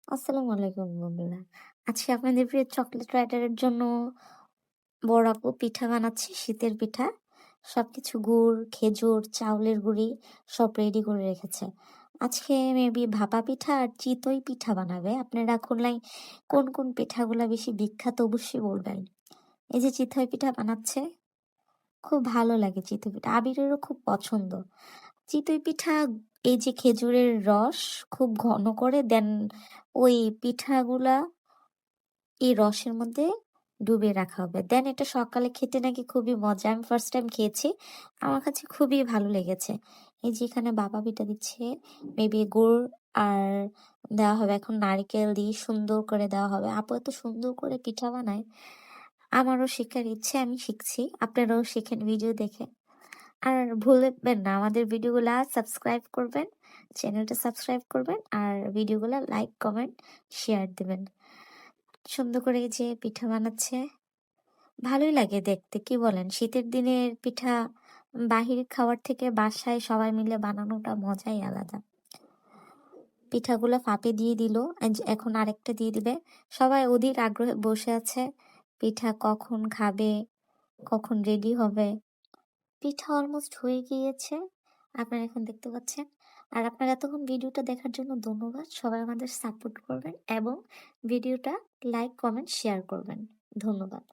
আসসালামু আলাইকুম বন্ধুরা। আজকে আপনাদের প্রিয় চকলেট রাইডারের জন্য বড় আপু পিঠা বানাচ্ছে, শীতের পিঠা। সবকিছু গুড়, খেজুর, চাউলের গুঁড়ি সব রেডি করে রেখেছে। আজকে মেবি ভাপা পিঠা আর চিতই পিঠা বানাবে। আপনারা খুলনায় কোন কোন পিঠাগুলা বেশি বিখ্যাত অবশ্যই বলবেন। এই যে চিতই পিঠা বানাচ্ছে, খুব ভালো লাগে চিতই পিঠা। আবিরেরও খুব পছন্দ। চিতই পিঠা এই যে খেজুরের রস খুব ঘন করে দেন ওই পিঠাগুলা এই রসের মধ্যে ডুবিয়ে রাখা হবে। দেন এটা সকালে খেতে নাকি খুবই মজা। আমি ফার্স্ট টাইম খেয়েছি। আমার কাছে খুবই ভালো লেগেছে। এই যে এখানে বাবা পিঠা দিচ্ছে। মেবি গুড় আর দেওয়া হবে। এখন নারিকেল দিয়ে সুন্দর করে দেওয়া হবে। আপু এত সুন্দর করে পিঠা বানায়। আমারও শেখার ইচ্ছে, আমি শিখছি। আপনারাও শিখেন ভিডিও দেখে। আর ভুলবেন না আমাদের ভিডিওগুলা সাবস্ক্রাইব করবেন, চ্যানেলটা সাবস্ক্রাইব করবেন আর ভিডিওগুলা লাইক, কমেন্ট, শেয়ার দিবেন। সুন্দর করে এই যে পিঠা বানাচ্ছে। ভালোই লাগে দেখতে, কি বলেন? শীতের দিনের পিঠা বাহির খাওয়ার থেকে বাসায় সবাই মিলে বানানোটা মজাই আলাদা। পিঠাগুলো ফাঁপে দিয়ে দিল, এখন আরেকটা দিয়ে দিবে। সবাই অধীর আগ্রহে বসে আছে পিঠা কখন খাবে, কখন রেডি হবে। পিঠা অলমোস্ট হয়ে গিয়েছে, আপনারা এখন দেখতে পাচ্ছেন। আর আপনারা এতক্ষণ ভিডিওটা দেখার জন্য ধন্যবাদ। সবাই আমাদের সাপোর্ট করবেন এবং ভিডিওটা লাইক, কমেন্ট, শেয়ার করবেন। ধন্যবাদ।